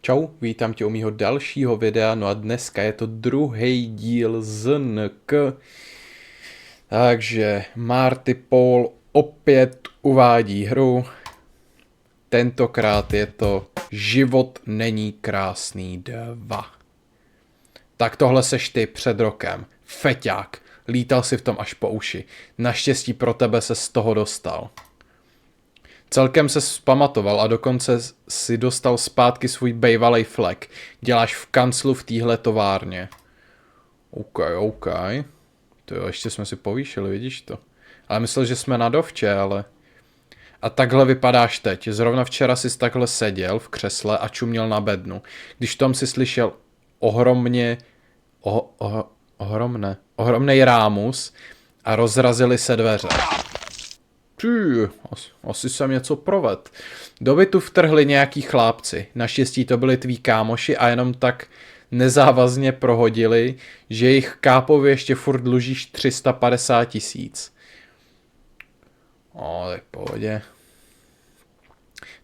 Čau, vítám tě u mýho dalšího videa, no a dneska je to druhý díl z NK. Takže Marty Paul opět uvádí hru. Tentokrát je to Život není krásný 2. Tak tohle seš ty před rokem. Feťák. Lítal si v tom až po uši. Naštěstí pro tebe se z toho dostal. Celkem se zpamatoval a dokonce si dostal zpátky svůj bejvalej flek. Děláš v kanclu v téhle továrně. OK. To jo, ještě jsme si povýšili, vidíš to. Ale myslel, že jsme na dovče, ale... A takhle vypadáš teď. Zrovna včera jsi takhle seděl v křesle a čuměl na bednu. Když tom si slyšel ohromnej rámus a rozrazily se dveře. Asi jsem něco proved. Do bytu vtrhli nějaký chlápci. Naštěstí to byli tví kámoši a jenom tak nezávazně prohodili, že jich kápovi ještě furt dlužíš 350 000. Tak pohodě.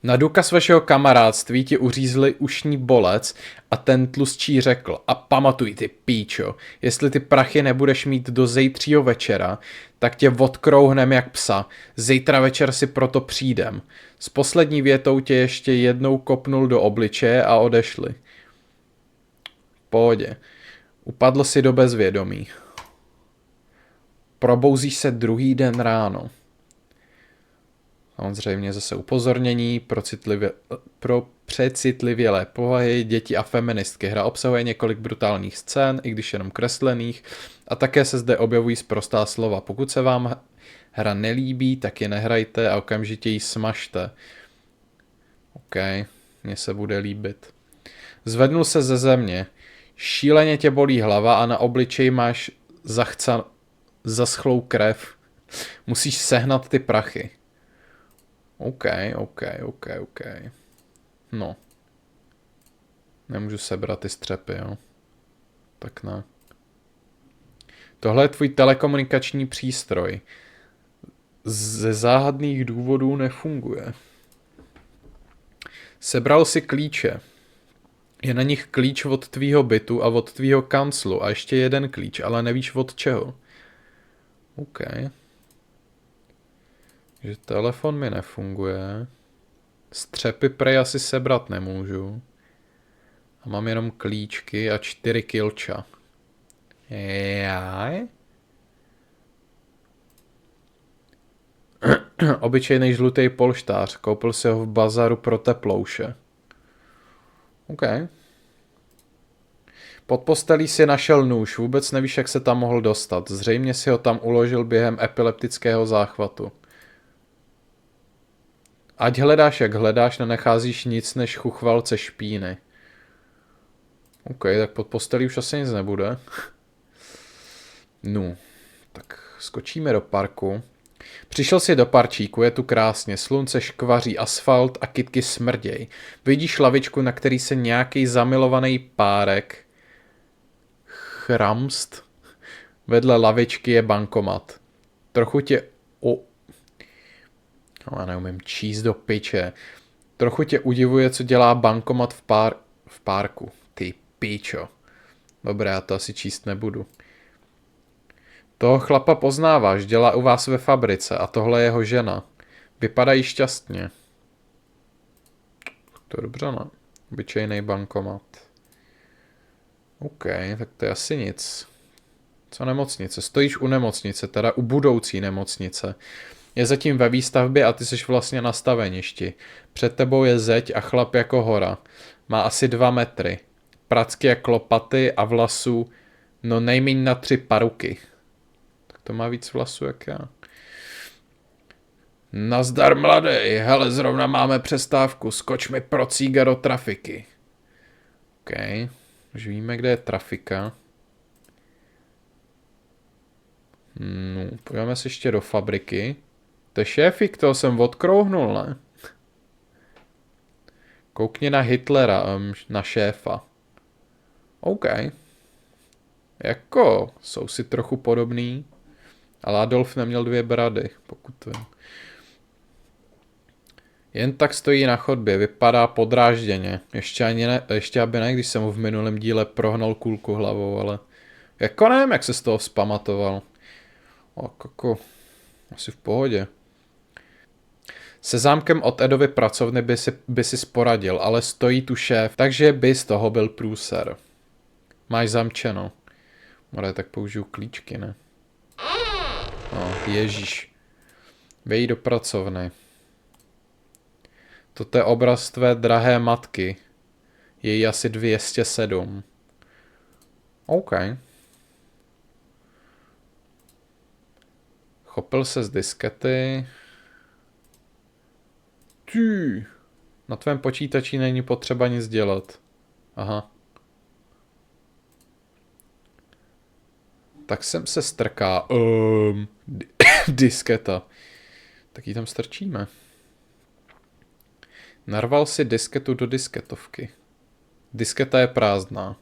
Na důkaz vašeho kamarádství ti uřízli ušní bolec a ten tlustčí řekl: a pamatuj ty píčo, jestli ty prachy nebudeš mít do zejtřího večera, tak tě odkrouhnem jak psa, zítra večer si proto přijdem. S poslední větou tě ještě jednou kopnul do obličeje a odešli. Pohodě. Upadl si do bezvědomí. Probouzíš se druhý den ráno. Samozřejmě zase upozornění pro přecitlivělé povahy, děti a feministky. Hra obsahuje několik brutálních scén, i když jenom kreslených, a také se zde objevují sprostá slova. Pokud se vám hra nelíbí, tak je nehrajte a okamžitě ji smažte. OK, mně se bude líbit. Zvednul se ze země. Šíleně tě bolí hlava a na obličeji máš zaschlou krev. Musíš sehnat ty prachy. OK. No. Nemůžu sebrat ty střepy, jo. Tak ne. Tohle je tvůj telekomunikační přístroj. Ze záhadných důvodů nefunguje. Sebral si klíče. Je na nich klíč od tvýho bytu a od tvýho kanclu a ještě jeden klíč, ale nevíš od čeho. OK. Že telefon mi nefunguje. Střepy prej asi sebrat nemůžu. A mám jenom klíčky a 4 kilča. Jaj. Obyčejný žlutý polštář. Koupil si ho v bazaru pro teplouše. OK. Pod postelí si našel nůž. Vůbec nevíš, jak se tam mohl dostat. Zřejmě si ho tam uložil během epileptického záchvatu. Ať hledáš, jak hledáš, nenacházíš nic než chuchvalce špíny. OK, tak pod postelí už asi nic nebude. No, tak skočíme do parku. Přišel si do parčíku, je tu krásně, slunce škvaří, asfalt a kytky smrděj. Vidíš lavičku, na který se nějaký zamilovaný párek chramst. Vedle lavičky je bankomat. Trochu tě já neumím číst do piče. Trochu tě udivuje, co dělá bankomat v parku. Ty píčo. Dobré, já to asi číst nebudu. Toho chlapa poznáváš, dělá u vás ve fabrice a tohle je jeho žena. Vypadají šťastně. To je dobře, ne? Obyčejný bankomat. OK, tak to je asi nic. Co nemocnice? Stojíš u nemocnice, teda u budoucí nemocnice. Je zatím ve výstavbě a ty jsi vlastně na staveništi. Před tebou je zeď a chlap jako hora. Má asi 2 metry. Pracky jak lopaty a vlasů, no nejmíň na 3 paruky. Tak to má víc vlasů jak já. Nazdar mladej, hele, zrovna máme přestávku, skoč mi pro cíga do trafiky. OK, už víme, kde je trafika. No, pojďme se ještě do fabriky. To je šéfik, toho jsem odkrouhnul, ne? Koukni na Hitlera, na šéfa. OK. Jako, jsou si trochu podobný, ale Adolf neměl 2 brady, pokud to je. Jen tak stojí na chodbě, vypadá podrážděně. Ještě aby ne, když jsem mu v minulém díle prohnal kulku hlavou, ale... Jako nevím, jak se z toho vzpamatoval. Jako... Asi v pohodě. Se zámkem od Edovy pracovny by si sporadil, ale stojí tu šéf, takže by z toho byl průser. Máš zamčeno. More, tak použiju klíčky, ne? No, ježíš. Vej do pracovny. Toto je obraz tvé drahé matky. Je jí asi 207. OK. Chopil se z diskety. Ty. Na tvém počítači není potřeba nic dělat. Aha. Tak sem se strká. Disketa. Tak ji tam strčíme. Narval si disketu do disketovky. Disketa je prázdná.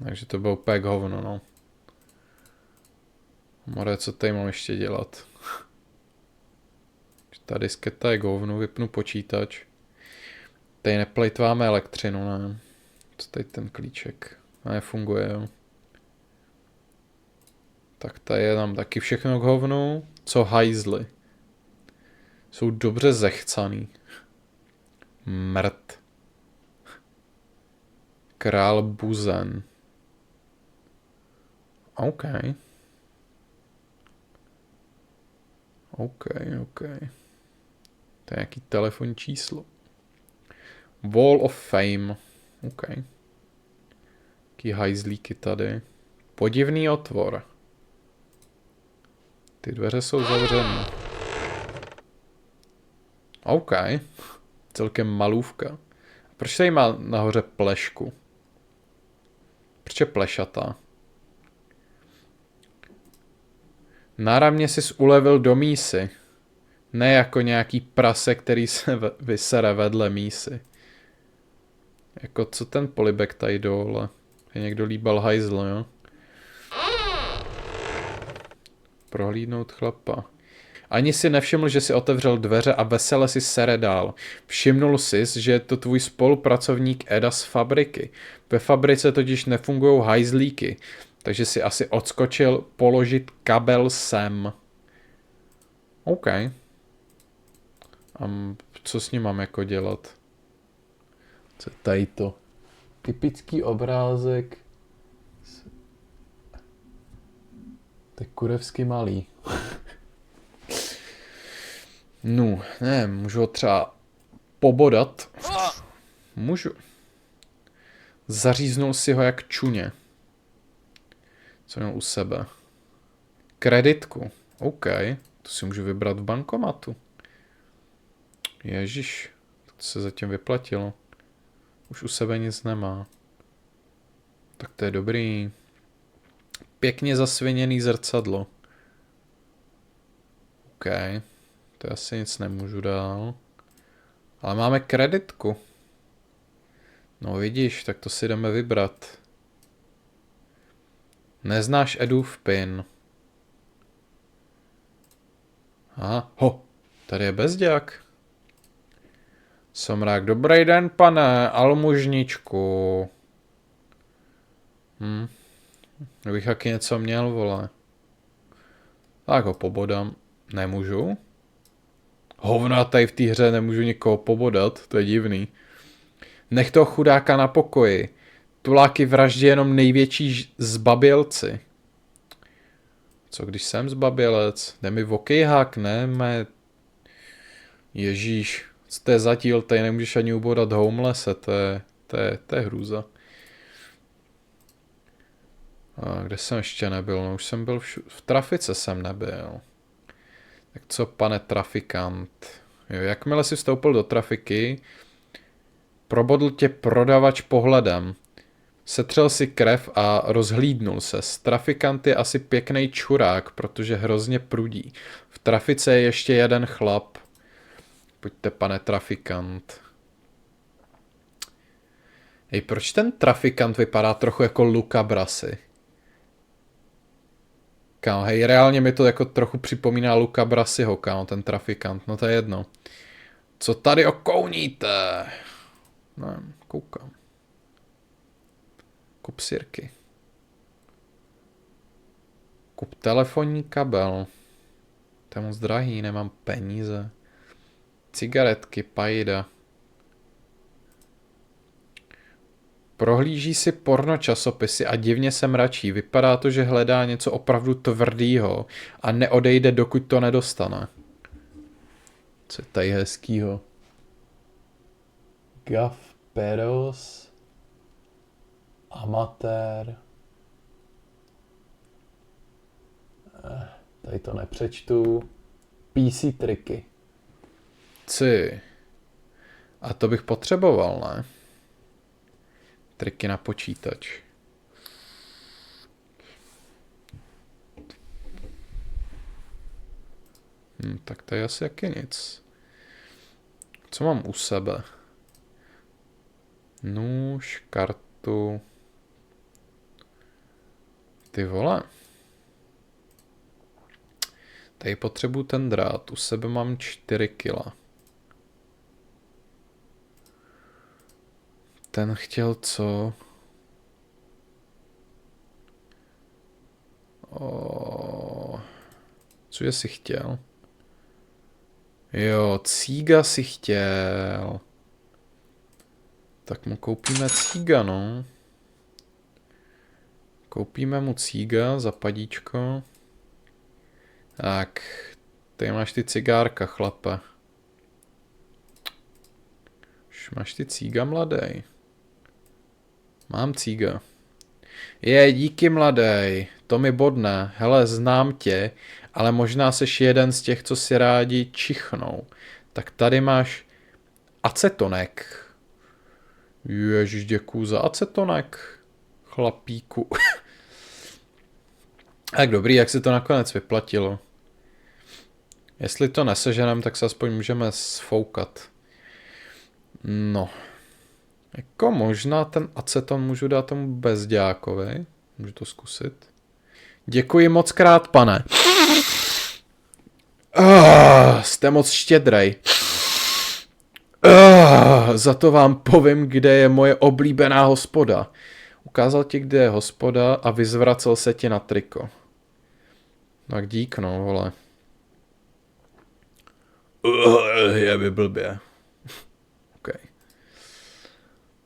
Takže to bylo úplně k hovno, no. More, co tady mám ještě dělat? Ta disketa je k hovnu, vypnu počítač. Tady neplejtváme elektřinu, ne? Co tady ten klíček? Nefunguje, jo. Tak tady je tam taky všechno k hovnu. Co hajzly? Jsou dobře zechcaný. Mrt. Král Buzen. OK. To je nějaký telefonní číslo. Wall of Fame. OK. Jaký hajzlíky tady. Podivný otvor. Ty dveře jsou zavřené. OK. Celkem malůvka. Proč tady má nahoře plešku? Proč je plešatá? Náramně jsi ulevil do mísy. Ne jako nějaký prase, který se vysere vedle mísy. Jako co ten polibek tady dole? Je někdo líbal hajzl, jo? Prohlídnout chlapa. Ani si nevšiml, že si otevřel dveře a vesele si sere dál. Všimnul si, že je to tvůj spolupracovník Eda z fabriky. Ve fabrice totiž nefungují hajzlíky, takže si asi odskočil položit kabel sem. OK. A co s ním mám jako dělat? Co tady to? Typický obrázek. To je kurevsky malý. No, ne, můžu ho třeba pobodat. Můžu. Zaříznul si ho jak čuně. Co měl u sebe? Kreditku. OK, to si můžu vybrat v bankomatu. Ježiš, to se zatím vyplatilo. Už u sebe nic nemá. Tak to je dobrý. Pěkně zasviněný zrcadlo. OK. To asi nic nemůžu dál. Ale máme kreditku. No vidíš, tak to si jdeme vybrat. Neznáš Edův PIN. Aha, tady je bezďák. Somrák, dobrý den, pane, almužničku. Kdybych taky něco měl, vole. Tak ho pobodám. Nemůžu. Hovna, tady v té hře nemůžu nikoho pobodat, to je divný. Nech toho chudáka na pokoji. Tuláky vraždí jenom největší zbabělci. Co když jsem zbabělec? Jde mi okejhák, ne? Ježíš, co to je za díl? Tady nemůžeš ani ubodat homelesse, to je hrůza. A kde jsem ještě nebyl? No už jsem byl v trafice jsem nebyl. Tak co, pane trafikant? Jo, jakmile si vstoupil do trafiky, probodl tě prodavač pohledem. Setřel si krev a rozhlídnul se. Trafikant je asi pěkný čurák, protože hrozně prudí. V trafice je ještě jeden chlap. Pojďte, pane trafikant. Hej, proč ten trafikant vypadá trochu jako Luca Brasi? kámo. Hej, reálně mi to jako trochu připomíná Luca Brasiho, kámo, ten trafikant. No to je jedno. Co tady okouníte? No, koukám. Kup sirky. Kup telefonní kabel. To je moc drahý, nemám peníze. Cigaretky, pajda. Prohlíží si porno časopisy a divně se mračí. Vypadá to, že hledá něco opravdu tvrdýho a neodejde, dokud to nedostane. Co je tady hezkýho? Gav Peros. Amatér. Tady to nepřečtu. PC triky. A to bych potřeboval, ne? Triky na počítač. Tak to je asi jaké nic. Co mám u sebe? Nůž, kartu. Ty vole. Tady potřebuji ten drát. U sebe mám 4 kila. Ten chtěl co? Co je si chtěl? Jo, cíga si chtěl. Tak mu koupíme cíga, no. Koupíme mu cíga za padíčko. Tak, tady máš ty cigárka, chlape. Už máš ty cíga, mladej. Mám cíga. Díky, mladej. To mi bodne. Hele, znám tě, ale možná seš jeden z těch, co si rádi čichnou. Tak tady máš acetonek. Ježiš, děkuju za acetonek, chlapíku. Tak dobrý, jak se to nakonec vyplatilo. Jestli to neseženem, tak se aspoň můžeme sfoukat. No. Jako možná ten aceton můžu dát tomu bezďákovi. Můžu to zkusit. Děkuji moc krát, pane. Jste moc štědrej. Za to vám povím, kde je moje oblíbená hospoda. Ukázal ti, kde je hospoda a vyzvracel se ti na triko. Tak dík, no, vole. Je mi blbě. Okay.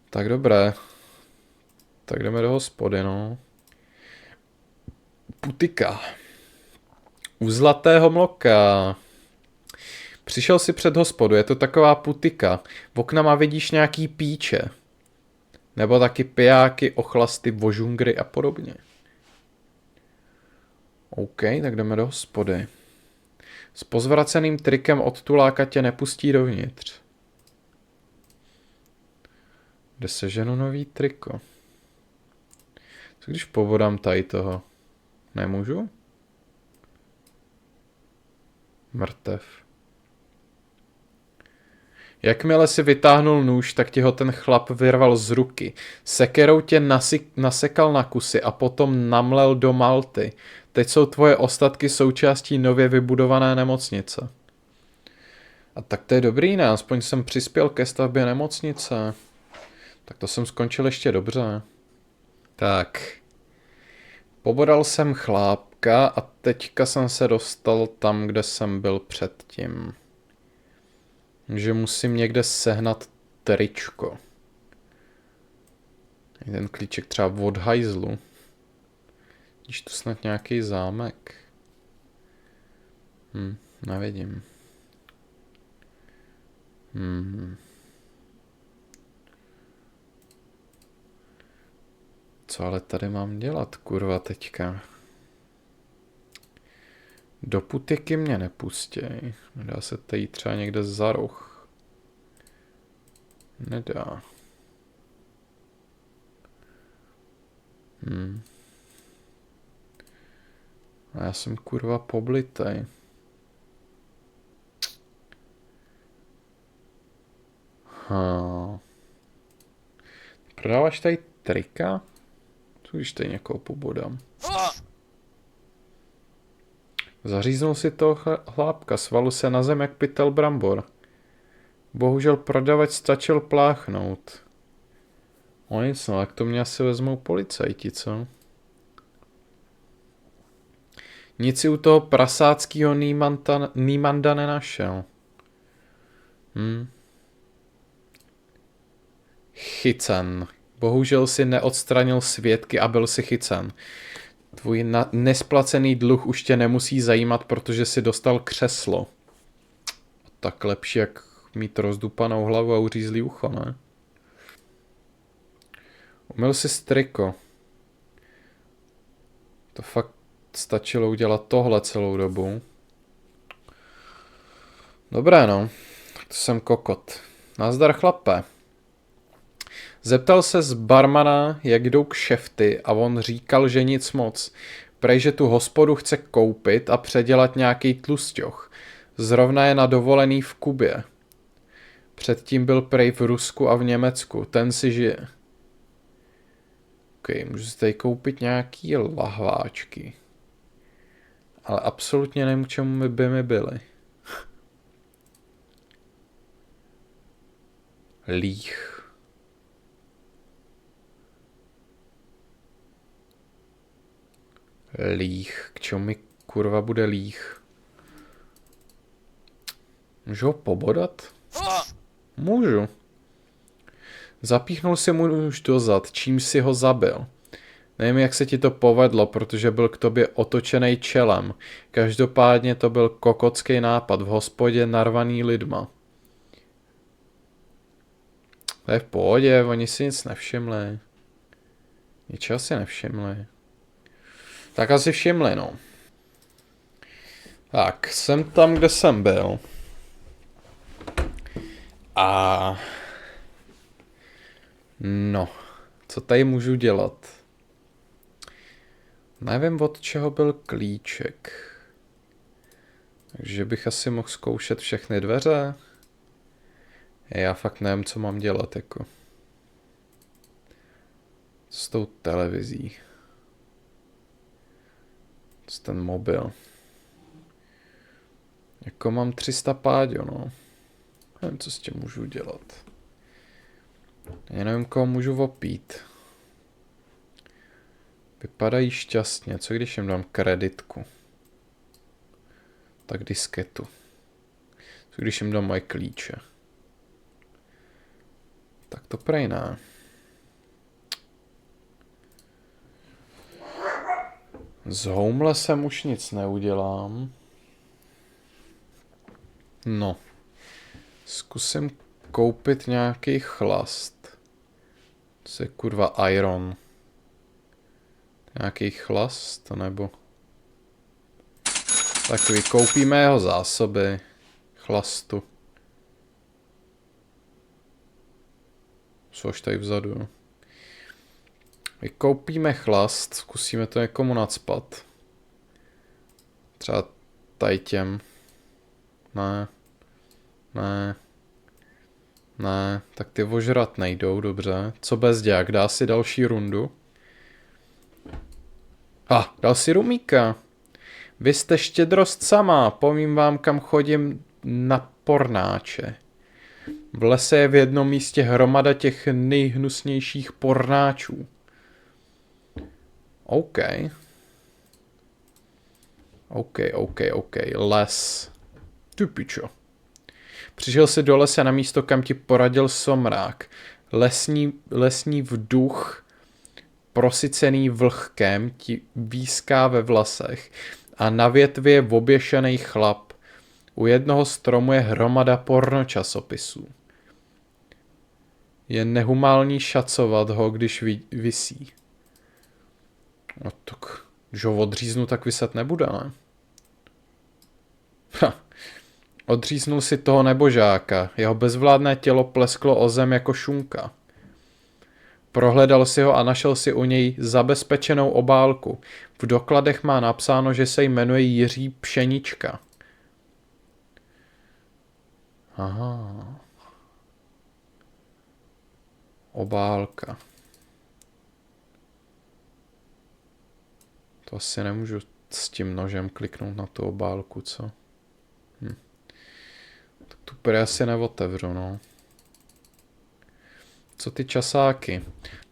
Tak dobré. Tak jdeme do hospody, no. Putika. U Zlatého mloka. Přišel si před hospodu, je to taková putika. V oknama vidíš nějaký píče. Nebo taky pijáky, ochlasty, vožungry a podobně. OK, tak jdeme do hospody. S pozvraceným trikem od tuláka tě nepustí dovnitř. Kde seženu nový triko? Co když povodám tady toho? Nemůžu? Mrtev. Jakmile si vytáhnul nůž, tak ti ho ten chlap vyrval z ruky. Sekerou tě nasekal na kusy a potom namlel do malty. Teď jsou tvoje ostatky součástí nově vybudované nemocnice. A tak to je dobrý, ne? Aspoň jsem přispěl ke stavbě nemocnice. Tak to jsem skončil ještě dobře. Tak. Pobodal jsem chlápka a teďka jsem se dostal tam, kde jsem byl předtím. Že musím někde sehnat tričko. Ten klíček třeba od hajzlu. Když tu snad nějaký zámek. Nevidím. Co ale tady mám dělat, kurva, teďka? Do putiky mě nepustěj. Nedá se tady třeba někde za roh. Nedá. A já jsem kurva poblitej. Prodáváš tady trika? Co když tady někoho pobodám? Zaříznul si toho chlápka, svalu se na zem jak pytel brambor. Bohužel prodavač stačil pláchnout. O nic, no, jak to mě asi vezmou policajti, co? Nic si u toho prasáckého Nýmanda nenašel. Chycen. Bohužel si neodstranil svědky a byl si chycen. Tvůj nesplacený dluh už tě nemusí zajímat, protože si dostal křeslo. Tak lepší, jak mít rozdupanou hlavu a uřízlý ucho, ne? Umyl si striko. To fakt stačilo udělat tohle celou dobu. Dobré, no. Tak to jsem kokot. Nazdar, chlape. Zeptal se z barmana, jak jdou kšefty, a on říkal, že nic moc. Prej, že tu hospodu chce koupit a předělat nějaký tlusťoch. Zrovna je na dovolený v Kubě. Předtím byl prej v Rusku a v Německu. Ten si žije. Ok, můžu si tady koupit nějaký lahváčky. Ale absolutně nevím, k čemu by mi byly. Líh. Líh. K čemu mi kurva bude líh? Můžu ho pobodat? Můžu. Zapíchnul si mu už dozad, čím si ho zabil. Nevím, jak se ti to povedlo, protože byl k tobě otočený čelem. Každopádně to byl kokocký nápad v hospodě narvaný lidma. To je v pohodě, oni si nic nevšimli. Ničeho si nevšimli. Tak asi všimli, no. Tak, jsem tam, kde jsem byl. A... No, co tady můžu dělat? Nevím, od čeho byl klíček. Takže bych asi mohl zkoušet všechny dveře. Já fakt nevím, co mám dělat, jako. Co s tou televizí? Co s ten mobil? Jako mám 300 páďo, no. Nevím, co s tím můžu dělat. Já nevím, koho můžu opít. Vypadají šťastně. Co když jim dám kreditku? Tak disketu. Co když jim dám moje klíče? Tak to prej ne. S homelessem už nic neudělám. No. Zkusím koupit nějaký chlast. To je kurva iron. Nějaký chlast, nebo... Tak vykoupíme jeho zásoby. Chlastu. Což tady vzadu. Vykoupíme chlast, zkusíme to někomu nacpat. Třeba tady těm. Ne. Ne. Ne, tak ty ožrat nejdou, dobře. Co bezďák, dá si další rundu? Dal si rumíka. Vy jste štědrost sama, povím vám, kam chodím na pornáče. V lese je v jednom místě hromada těch nejhnusnějších pornáčů. OK. Les. Tu pičo. Přišel si do lesa na místo, kam ti poradil somrák. Lesní vduch, prosycený vlhkem, ti výská ve vlasech a na větvi je oběšený chlap. U jednoho stromu je hromada pornočasopisů. Je nehumální šacovat ho, když visí. No tak, když ho odříznu, tak vyset nebude, ne? Odříznul si toho nebožáka, jeho bezvládné tělo plesklo o zem jako šunka. Prohledal si ho a našel si u něj zabezpečenou obálku. V dokladech má napsáno, že se jmenuje Jiří Pšenička. Aha. Obálka. To asi nemůžu s tím nožem kliknout na tu obálku, co? Tak tu prý asi neotevřu, no. Co ty časáky?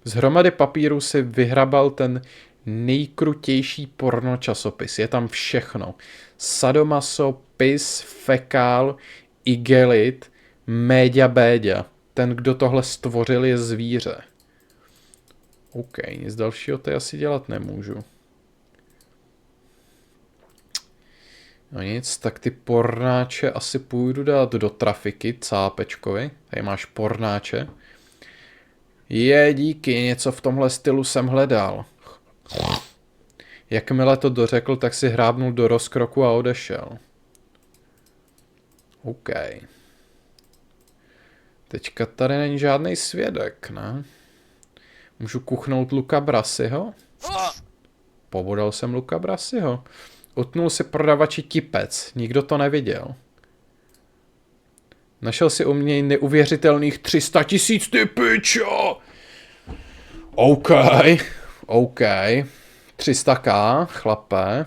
Z hromady papíru si vyhrabal ten nejkrutější porno časopis. Je tam všechno. Sadomaso, pis, fekál, igelit, méďa béďa. Ten, kdo tohle stvořil, je zvíře. OK, nic dalšího tady asi dělat nemůžu. No nic, tak ty pornáče asi půjdu dát do trafiky, cápečkovi. Tady máš pornáče. Díky, něco v tomhle stylu jsem hledal. Jakmile to dořekl, tak si hrábnul do rozkroku a odešel. OK. Teďka tady není žádný svědek, ne? Můžu kuchnout Luca Brasiho? Pobodal jsem Luca Brasiho. Utnul si prodavači tipec, nikdo to neviděl. Našel si u mě neuvěřitelných 300 000, ty pičo! OK. 300k, chlape.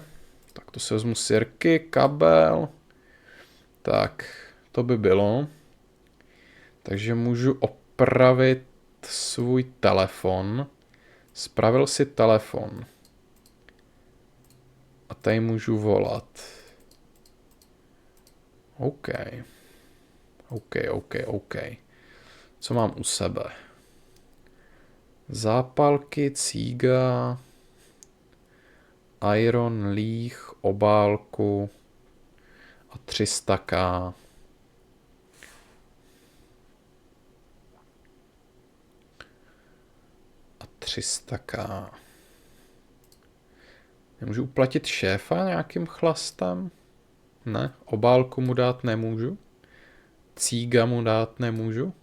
Tak to se vezmu sirky, kabel. Tak, to by bylo. Takže můžu opravit svůj telefon. Spravil si telefon. A tady můžu volat. OK. Co mám u sebe? Zápalky, cíga, iron, líh, obálku a 300k. A 300k. Nemůžu uplatit šéfa nějakým chlastem? Ne, obálku mu dát nemůžu. Cíga mu dát nemůžu.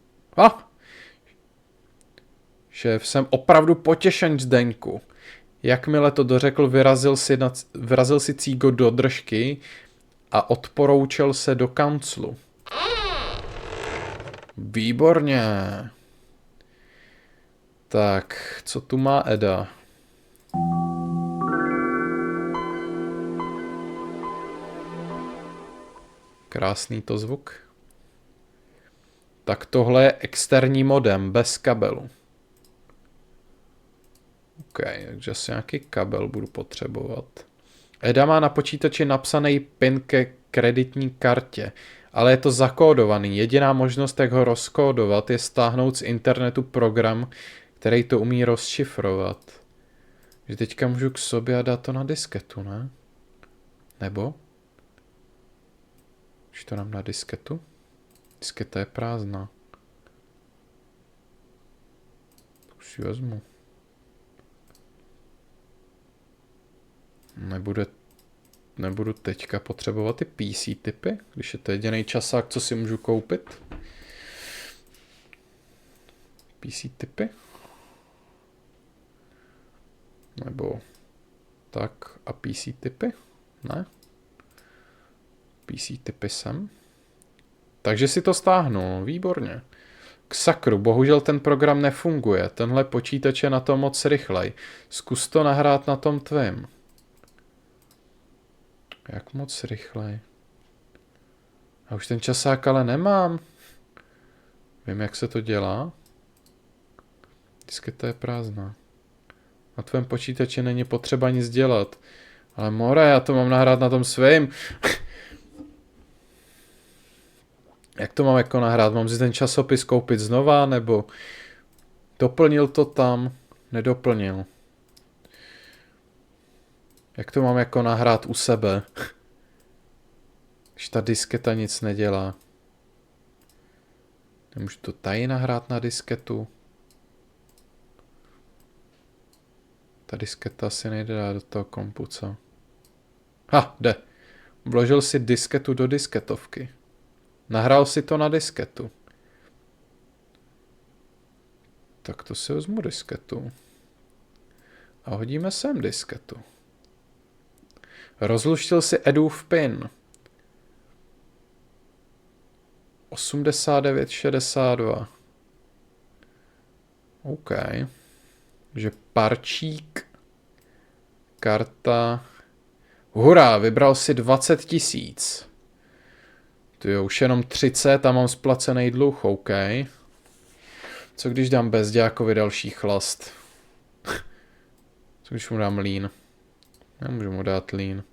Šéf, jsem opravdu potěšen, Zdeňku. Jakmile to dořekl, vyrazil si cígo do držky a odporoučel se do kanclu. Výborně. Tak, co tu má Eda? Krásný to zvuk. Tak tohle je externí modem, bez kabelu. OK, takže asi nějaký kabel budu potřebovat. Eda má na počítači napsaný PIN ke kreditní kartě, ale je to zakódovaný. Jediná možnost, jak ho rozkódovat, je stáhnout z internetu program, který to umí rozšifrovat. Že teďka můžu k sobě a dát to na disketu, ne? Nebo? Už to dám na disketu? Disketa je prázdná. Už ji vezmu. Nebudu teďka potřebovat ty PC typy, když je to jediný časák, co si můžu koupit. PC typy. Nebo tak a PC typy? Ne? PC typy sem. Takže si to stáhnu, výborně. K sakru, bohužel ten program nefunguje. Tenhle počítač je na tom moc rychlej. Zkus to nahrát na tom tvým. Jak moc rychlej? Já už ten časák ale nemám. Vím, jak se to dělá. Disketa je prázdná. Na tvém počítači není potřeba nic dělat. Ale more, já to mám nahrát na tom svým. Jak to mám jako nahrát? Mám si ten časopis koupit znova, nebo doplnil to tam? Nedoplnil. Jak to mám jako nahrát u sebe? Když ta disketa nic nedělá. Nemůžu to tady nahrát na disketu? Ta disketa asi nejde dát do toho kompu, co? Jde. Vložil si disketu do disketovky. Nahrál si to na disketu. Tak to si vezmu disketu. A hodíme sem disketu. Rozluštil si Edův PIN. 8962. OK. Takže parčík, karta, Hurá, vybral si 20 000. To je už jenom 30 a mám splacený dluh, OK. Co když dám bezďákovi další chlast? Co když mu dám lín? Nemůžu mu dát lín.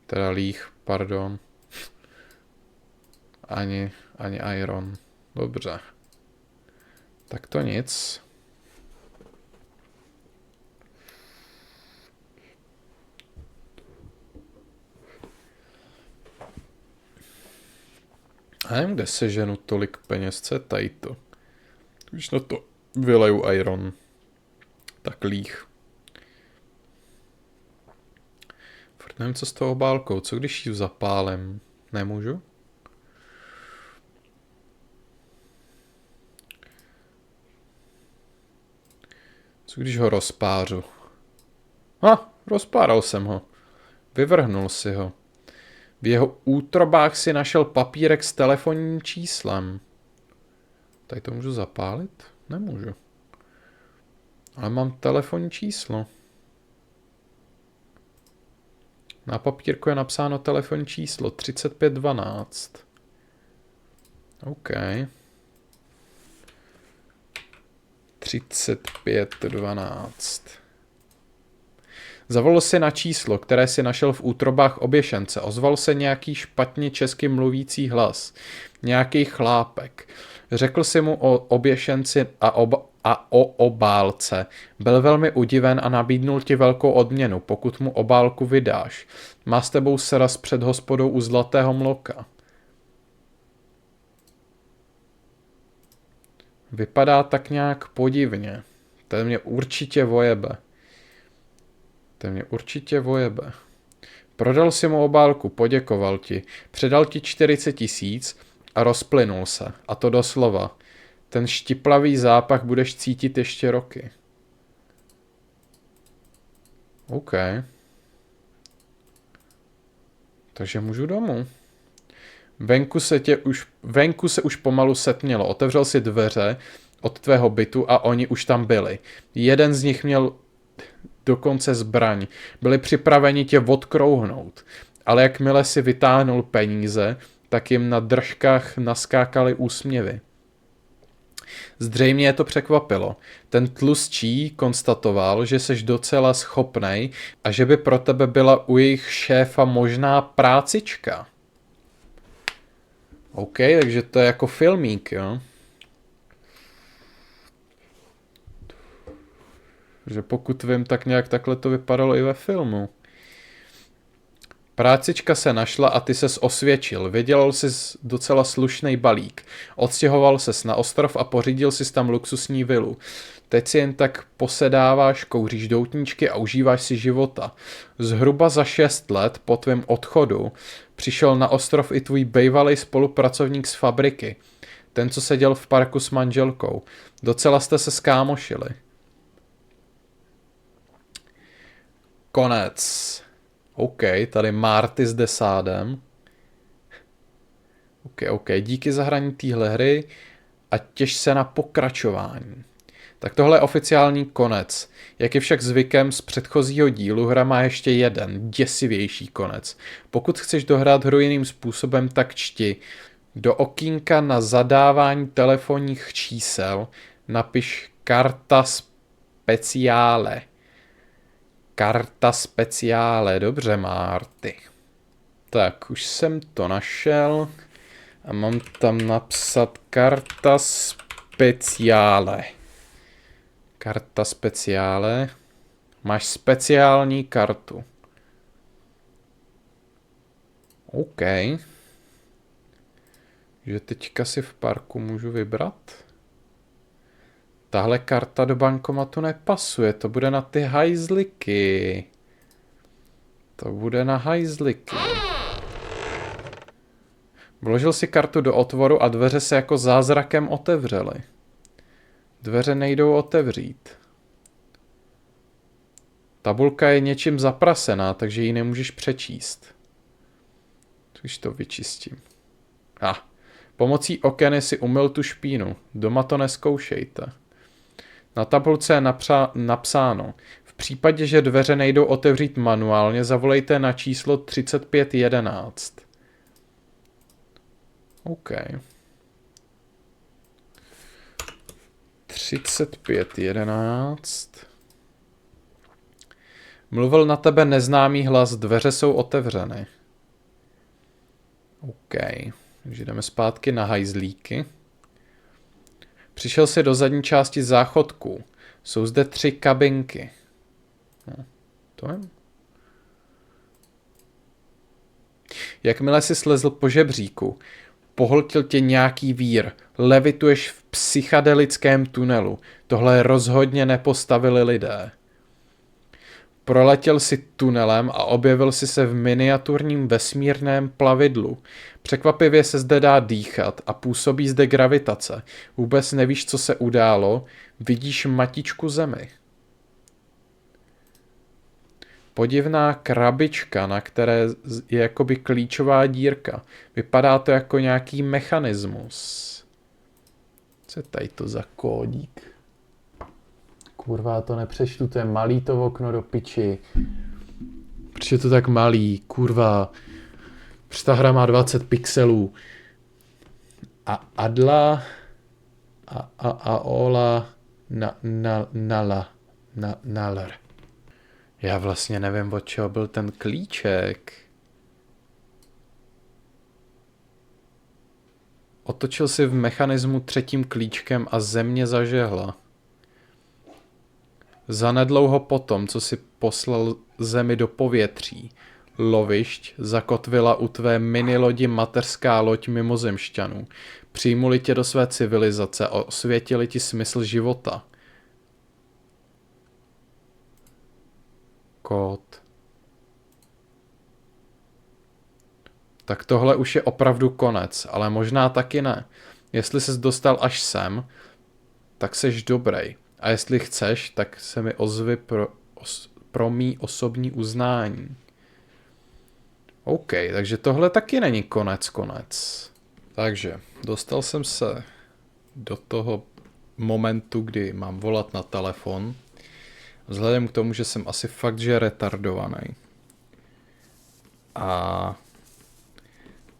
Teda líh, pardon. Ani iron. Dobře. Tak to nic. A nevím, kde seženu tolik peněz, co je tady to. Když na to vyleju iron, tak líh. Furt nevím, co s tou obálkou. Co když ji zapálem? Nemůžu? Co když ho rozpářu? Rozpáral jsem ho. Vyvrhnul si ho. V jeho útrobách si našel papírek s telefonním číslem. Tady to můžu zapálit? Nemůžu. Ale mám telefonní číslo. Na papírku je napsáno telefonní číslo 3512. OK. 3512. Zavolal si na číslo, které si našel v útrobách oběšence. Ozval se nějaký špatně česky mluvící hlas. Nějaký chlápek. Řekl si mu o oběšenci a o obálce. Byl velmi udiven a nabídnul ti velkou odměnu, pokud mu obálku vydáš. Má s tebou sraz před hospodou u Zlatého mloka. Vypadá tak nějak podivně. To mě určitě vojebe. Prodal si mu obálku, poděkoval ti, předal ti 40 000 a rozplynul se. A to doslova. Ten štiplavý zápach budeš cítit ještě roky. OK. Takže můžu domů. Venku se už pomalu setmělo. Otevřel si dveře od tvého bytu a oni už tam byli. Jeden z nich měl dokonce zbraň. Byli připraveni tě odkrouhnout. Ale jakmile si vytáhnul peníze, tak jim na držkách naskákaly úsměvy. Zřejmě je to překvapilo. Ten tlustčí konstatoval, že seš docela schopnej a že by pro tebe byla u jejich šéfa možná prácička. OK, takže to je jako filmík, jo? Že pokud vím, tak nějak takhle to vypadalo i ve filmu. Prácička se našla a ty ses osvědčil. Vydělal jsi docela slušný balík. Odstěhoval ses na ostrov a pořídil si tam luxusní vilu. Teď si jen tak posedáváš, kouříš doutníčky a užíváš si života. Zhruba za 6 let po tvém odchodu přišel na ostrov i tvůj bývalý spolupracovník z fabriky. Ten, co seděl v parku s manželkou. Docela jste se skámošili. Konec. OK, tady Marty s Desádem. OK, díky za hraní téhle hry a těš se na pokračování. Tak tohle je oficiální konec. Jak je však zvykem z předchozího dílu, hra má ještě jeden, děsivější konec. Pokud chceš dohrát hru jiným způsobem, tak čti. Do okýnka na zadávání telefonních čísel napiš karta speciále. Karta speciále, dobře, Marty. Tak, už jsem to našel a mám tam napsat karta speciále. Karta speciále. Máš speciální kartu. OK. Že teďka si v parku můžu vybrat? Tahle karta do bankomatu nepasuje, to bude na ty hajzliky. Vložil si kartu do otvoru a dveře se jako zázrakem otevřely. Dveře nejdou otevřít. Tabulka je něčím zaprasená, takže ji nemůžeš přečíst. Když to vyčistím. Pomocí okeny si umyl tu špínu. Doma to neskoušejte. Na tabulce je napsáno. V V případě, že dveře nejdou otevřít manuálně, zavolejte na číslo 3511. OK. 3511. Mluvil na tebe neznámý hlas, dveře jsou otevřeny. OK. Takže jdeme zpátky na hajzlíky. Přišel si do zadní části záchodku. Jsou zde 3 kabinky. No, to je. Jakmile si slezl po žebříku, pohltil tě nějaký vír. Levituješ v psychedelickém tunelu. Tohle rozhodně nepostavili lidé. Proletěl si tunelem a objevil si se v miniaturním vesmírném plavidlu. Překvapivě se zde dá dýchat a působí zde gravitace. Vůbec nevíš, co se událo. Vidíš matičku Zemi. Podivná krabička, na které je jakoby klíčová dírka. Vypadá to jako nějaký mechanismus. Co je tady to za kódík? Kurva, to nepřečtu, to je malý to okno do piči. Proč je to tak malý? Kurva. Proč ta hra má 20 pixelů? A Adla a Ola Nalar. Já vlastně nevím, od čeho byl ten klíček. Otočil si v mechanismu 3. klíčkem a země zažehla. Zanedlouho potom, co si poslal Zemi do povětří, lovišť zakotvila u tvé minilodi mateřská loď mimozemšťanů. Přijmuli tě do své civilizace a osvětili ti smysl života. Kód. Tak tohle už je opravdu konec, ale možná taky ne. Jestli ses dostal až sem, tak seš dobrej. A jestli chceš, tak se mi ozvi pro mý osobní uznání. OK, takže tohle taky není konec. Takže dostal jsem se do toho momentu, kdy mám volat na telefon. Vzhledem k tomu, že jsem asi fakt, že retardovaný. A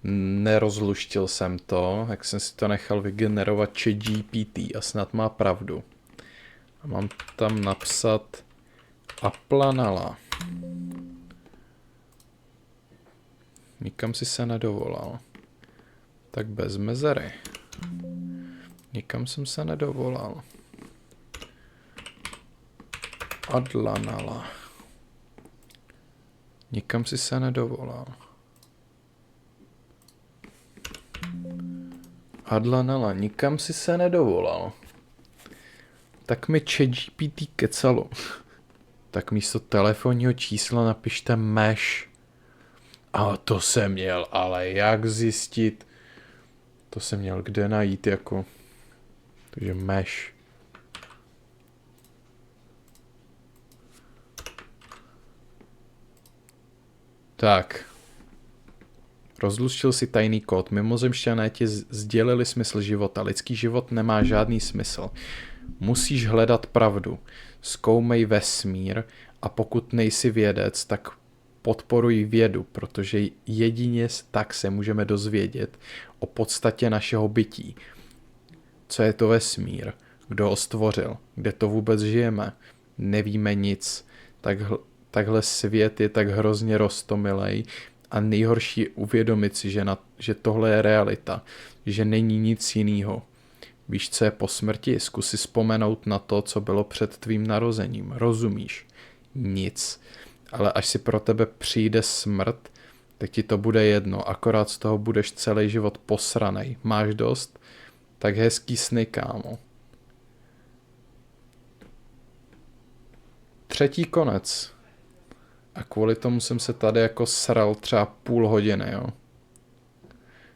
nerozluštil jsem to, jak jsem si to nechal vygenerovat ChatGPT a snad má pravdu. A mám tam napsat Aplanala. Nikam si se nedovolal. Tak bez mezery. Nikam jsem se nedovolal. Adlanala. Nikam si se nedovolal. Adlanala, nikam si se nedovolal. Tak mi ChatGPT kecalo. Tak místo telefonního čísla napište mesh. A to jsem měl, ale jak zjistit? To jsem měl kde najít jako. Takže mesh. Tak. Rozluštil si tajný kód. Mimozemšťané ti sdělili smysl života. Lidský život nemá žádný smysl. Musíš hledat pravdu. Zkoumej vesmír a pokud nejsi vědec, tak podporuj vědu, protože jedině tak se můžeme dozvědět o podstatě našeho bytí. Co je to vesmír? Kdo ho stvořil? Kde to vůbec žijeme? Nevíme nic. Takhle svět je tak hrozně roztomilej a nejhorší je uvědomit si, že tohle je realita, že není nic jinýho. Víš, co je po smrti? Zkus si vzpomenout na to, co bylo před tvým narozením. Rozumíš? Nic. Ale až si pro tebe přijde smrt, tak ti to bude jedno. Akorát z toho budeš celý život posranej. Máš dost? Tak hezký sny, kámo. 3. konec. A kvůli tomu jsem se tady jako sral třeba půl hodiny, jo.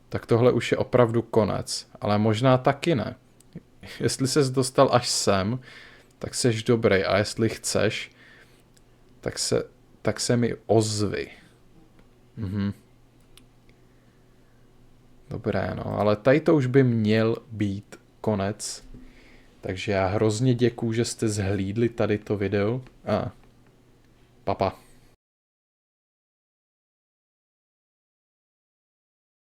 Tak tohle už je opravdu konec. Ale možná taky ne. Jestli ses dostal až sem, tak seš dobrý. A jestli chceš, tak se mi ozvi. Dobré, no. Ale tady to už by měl být konec. Takže já hrozně děkuju, že jste zhlídli tady to video. Papa.